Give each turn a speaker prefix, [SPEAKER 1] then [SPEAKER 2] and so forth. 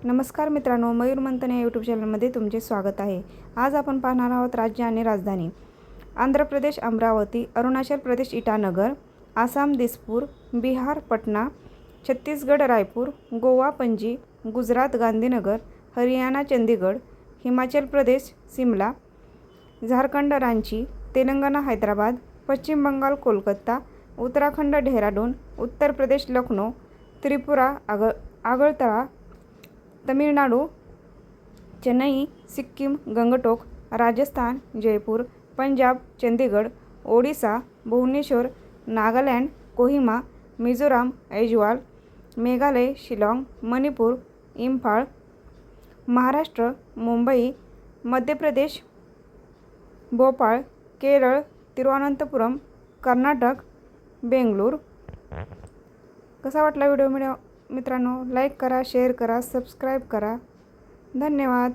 [SPEAKER 1] नमस्कार मित्रांनो, मयूर मंथन या यूट्यूब चॅनलमध्ये तुमचे स्वागत आहे। आज आपण पाहणार आहोत राज्य आणि राजधानी। आंध्र प्रदेश अमरावती, अरुणाचल प्रदेश इटानगर, आसाम दिसपूर, बिहार पटना, छत्तीसगड रायपूर, गोवा पणजी, गुजरात गांधीनगर, हरियाणा चंदीगड, हिमाचल प्रदेश शिमला, झारखंड रांची, तेलंगणा हैदराबाद, पश्चिम बंगाल कोलकाता, उत्तराखंड डेहराडून, उत्तर प्रदेश लखनौ, त्रिपुरा आगरतळा, तमिळनाडू चेन्नई, सिक्कीम गंगटोक, राजस्थान जयपूर, पंजाब चंदीगड, ओडिशा भुवनेश्वर, नागालँड कोहिमा, मिझोराम ऐझवाल, मेघालय शिलाँग, मणिपूर इम्फाळ, महाराष्ट्र मुंबई, मध्य प्रदेश भोपाळ, केरळ तिरुवनंतपुरम, कर्नाटक बेंगळूर। कसा वाटला व्हिडिओ मित्रांनो? लाईक करा, शेअर करा, सबस्क्राईब करा। धन्यवाद।